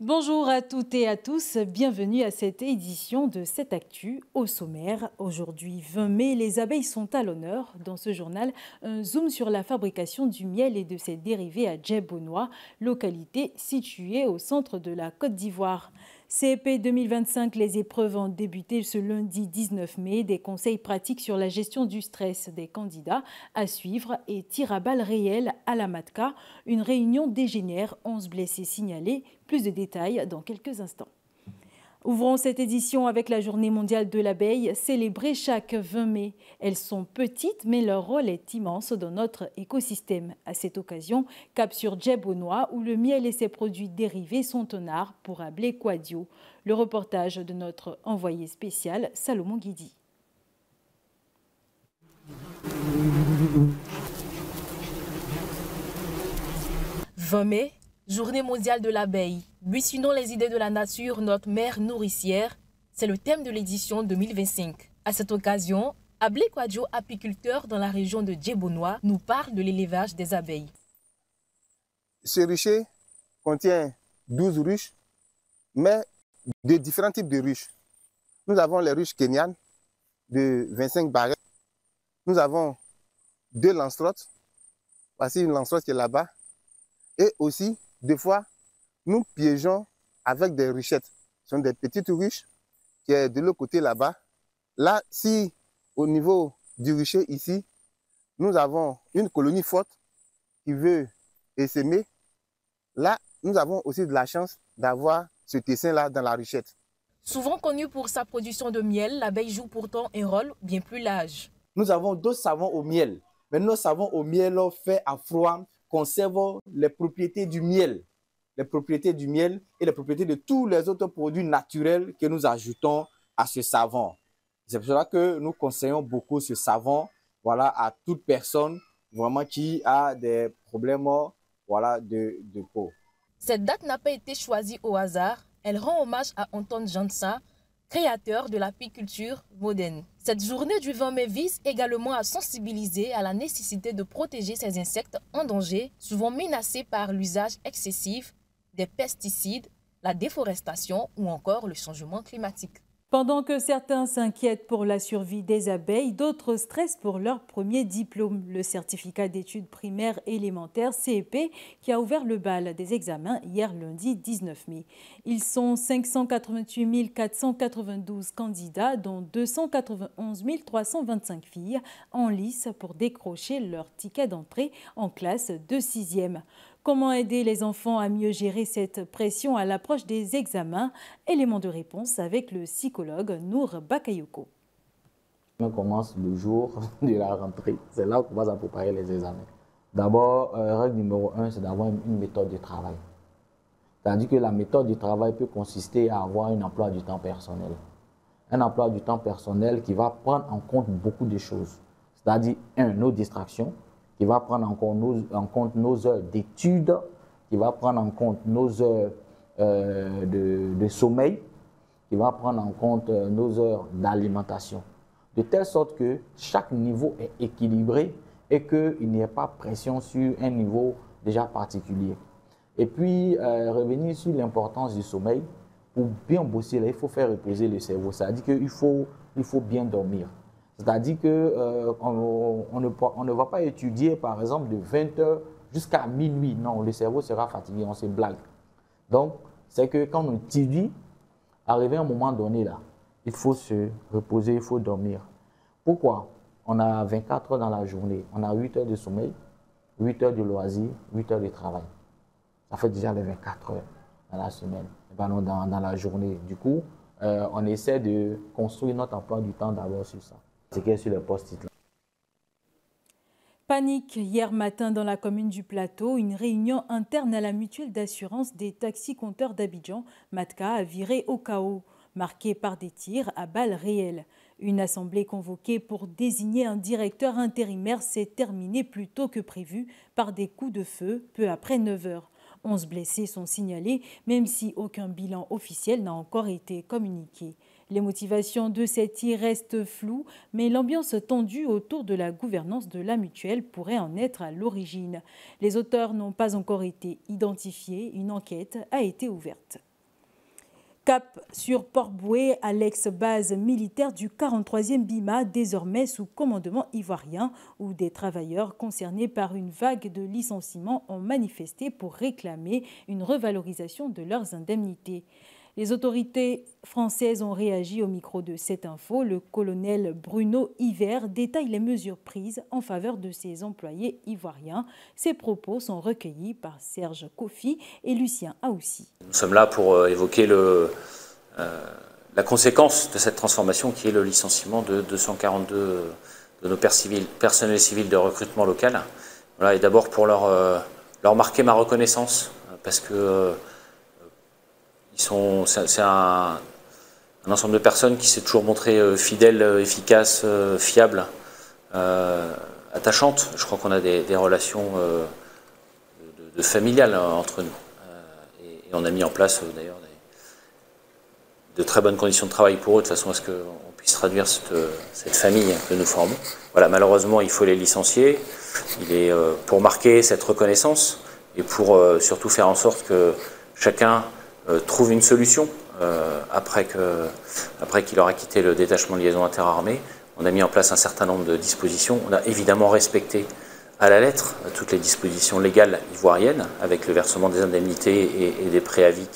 Bonjour à toutes et à tous, bienvenue à cette édition de Cette Actu. Au sommaire, aujourd'hui 20 mai, les abeilles sont à l'honneur. Dans ce journal, un zoom sur la fabrication du miel et de ses dérivés à Djebounois, localité située au centre de la Côte d'Ivoire. CEP 2025, les épreuves ont débuté ce lundi 19 mai. Des conseils pratiques sur la gestion du stress des candidats à suivre et tir à balles réelles à la Matka. Une réunion dégénère, 11 blessés signalés. Plus de détails dans quelques instants. Ouvrons cette édition avec la Journée mondiale de l'abeille, célébrée chaque 20 mai. Elles sont petites, mais leur rôle est immense dans notre écosystème. À cette occasion, cap sur Djebounois, où le miel et ses produits dérivés sont un art pour Ablé Quadio. Le reportage de notre envoyé spécial, Salomon Guidi. « 20 mai, Journée mondiale de l'abeille. Buissinons les idées de la nature, notre mère nourricière. C'est le thème de l'édition 2025. À cette occasion, Ablé Quadio, apiculteur dans la région de Djebounois, nous parle de l'élevage des abeilles. Ce rucher contient 12 ruches, mais de différents types de ruches. Nous avons les ruches kenyanes de 25 barrettes. Nous avons 2 lance-trottes. Voici une lance-trotte qui est là-bas. Et aussi, des fois, nous piégeons avec des ruchettes. Ce sont des petites ruches qui est de l'autre côté là-bas. Là, si au niveau du rucher ici, nous avons une colonie forte qui veut essaimer, là, nous avons aussi de la chance d'avoir ce tessin-là dans la ruchette. Souvent connue pour sa production de miel, l'abeille joue pourtant un rôle bien plus large. Nous avons 2 savons au miel. Mais nos savons au miel faits à froid conservent les propriétés du miel. Les propriétés du miel et les propriétés de tous les autres produits naturels que nous ajoutons à ce savon. C'est pour cela que nous conseillons beaucoup ce savon, voilà, à toute personne vraiment qui a des problèmes, voilà, de peau. Cette date n'a pas été choisie au hasard. Elle rend hommage à Anton Jansa, créateur de l'apiculture moderne. Cette journée du 20 mai vise également à sensibiliser à la nécessité de protéger ces insectes en danger, souvent menacés par l'usage excessif des pesticides, la déforestation ou encore le changement climatique. Pendant que certains s'inquiètent pour la survie des abeilles, d'autres stressent pour leur premier diplôme, le certificat d'études primaires élémentaires CEP, qui a ouvert le bal des examens hier lundi 19 mai. Ils sont 588 492 candidats, dont 291 325 filles, en lice pour décrocher leur ticket d'entrée en classe de 6e. Comment aider les enfants à mieux gérer cette pression à l'approche des examens? Élément de réponse avec le psychologue Nour Bakayoko. On commence le jour de la rentrée. C'est là qu'on va préparer les examens. D'abord, règle numéro 1, c'est d'avoir une méthode de travail. C'est-à-dire que la méthode de travail peut consister à avoir un emploi du temps personnel. Un emploi du temps personnel qui va prendre en compte beaucoup de choses. C'est-à-dire, nos distractions, qui va prendre en compte nos heures d'études, qui va prendre en compte nos heures de sommeil, qui va prendre en compte nos heures d'alimentation. De telle sorte que chaque niveau est équilibré et qu'il n'y ait pas pression sur un niveau déjà particulier. Et puis, revenir sur l'importance du sommeil. Pour bien bosser, là, il faut faire reposer le cerveau. C'est-à-dire qu'il faut bien dormir. C'est-à-dire qu'on ne va pas étudier, par exemple, de 20h jusqu'à minuit. Non, le cerveau sera fatigué, on se blague. Donc, c'est que quand on étudie, arrivé à un moment donné, là, il faut se reposer, il faut dormir. Pourquoi? On a 24 heures dans la journée. On a 8 heures de sommeil, 8 heures de loisirs, 8 heures de travail. Ça fait déjà les 24 heures dans la semaine, dans la journée. Du coup, on essaie de construire notre emploi du temps d'abord sur ça. C'est qu'il y a sur le post-it. Panique hier matin dans la commune du Plateau. Une réunion interne à la mutuelle d'assurance des taxis-compteurs d'Abidjan, Matka, a viré au chaos, marquée par des tirs à balles réelles. Une assemblée convoquée pour désigner un directeur intérimaire s'est terminée plus tôt que prévu par des coups de feu peu après 9 heures. 11 blessés sont signalés, même si aucun bilan officiel n'a encore été communiqué. Les motivations de ces tirs restent floues, mais l'ambiance tendue autour de la gouvernance de la mutuelle pourrait en être à l'origine. Les auteurs n'ont pas encore été identifiés. Une enquête a été ouverte. Cap sur Port-Bouët, à l'ex-base militaire du 43e BIMA, désormais sous commandement ivoirien, où des travailleurs concernés par une vague de licenciements ont manifesté pour réclamer une revalorisation de leurs indemnités. Les autorités françaises ont réagi au micro de cette info. Le colonel Bruno Hiver détaille les mesures prises en faveur de ses employés ivoiriens. Ses propos sont recueillis par Serge Kofi et Lucien Aoussi. Nous sommes là pour évoquer la conséquence de cette transformation qui est le licenciement de 242 de nos personnels civils de recrutement local. Voilà, et d'abord pour leur marquer ma reconnaissance parce que c'est un ensemble de personnes qui s'est toujours montré fidèle, efficace, fiable, attachante. Je crois qu'on a des relations de familiales entre nous. Et on a mis en place d'ailleurs de très bonnes conditions de travail pour eux, de façon à ce qu'on puisse traduire cette famille que nous formons. Voilà, malheureusement, il faut les licencier. Il est pour marquer cette reconnaissance et pour surtout faire en sorte que chacun trouve une solution après qu'il aura quitté le détachement de liaison interarmée. On a mis en place un certain nombre de dispositions. On a évidemment respecté à la lettre toutes les dispositions légales ivoiriennes avec le versement des indemnités et des préavis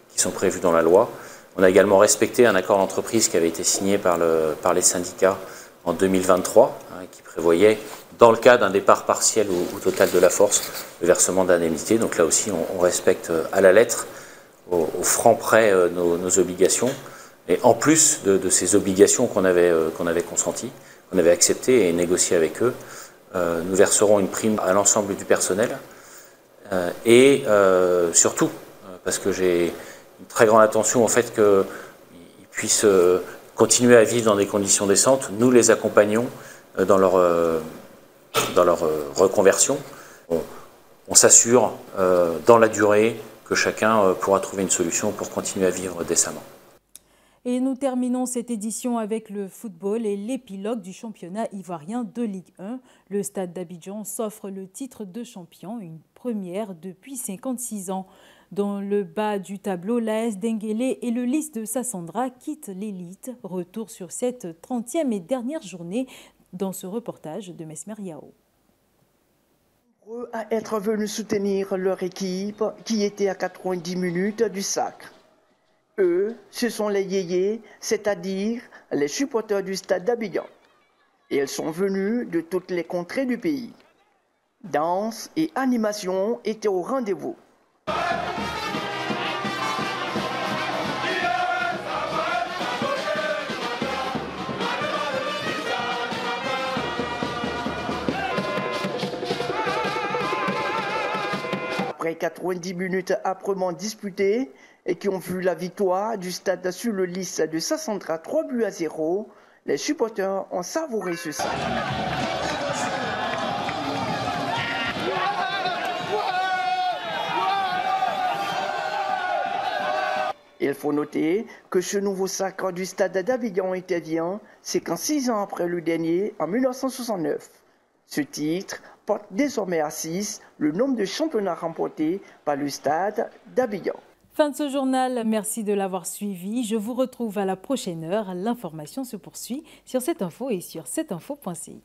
qui sont prévus dans la loi. On a également respecté un accord d'entreprise qui avait été signé par les syndicats en 2023, qui prévoyait, dans le cas d'un départ partiel ou total de la force, le versement d'indemnités. Donc là aussi, on respecte à la lettre, au franc près, nos obligations. Et en plus de ces obligations qu'on avait consenties, qu'on avait acceptées et négociées avec eux, nous verserons une prime à l'ensemble du personnel. Et surtout, parce que j'ai une très grande attention au fait qu'ils puissent continuer à vivre dans des conditions décentes, nous les accompagnons dans leur reconversion. On s'assure dans la durée que chacun pourra trouver une solution pour continuer à vivre décemment. Et nous terminons cette édition avec le football et l'épilogue du championnat ivoirien de Ligue 1. Le Stade d'Abidjan s'offre le titre de champion, une première depuis 56 ans. Dans le bas du tableau, l'AS Denguélé et le Lys de Sassandra quittent l'élite. Retour sur cette 30e et dernière journée dans ce reportage de Mesmer Yao. À être venus soutenir leur équipe qui était à 90 minutes du sacre. Eux, ce sont les yéyés, c'est-à-dire les supporters du Stade d'Abidjan. Et ils sont venus de toutes les contrées du pays. Danse et animation étaient au rendez-vous. Après 90 minutes âprement disputées et qui ont vu la victoire du Stade sur le Lys de Sassandra 3-0, les supporters ont savouré ce sac. Il faut noter que ce nouveau sacre du Stade d'Abidjan intervient, c'est qu'en 6 ans après le dernier, en 1969. Ce titre porte désormais à 6 le nombre de championnats remportés par le Stade d'Abidjan. Fin de ce journal, merci de l'avoir suivi. Je vous retrouve à la prochaine heure. L'information se poursuit sur cette info et sur cetinfo.ci.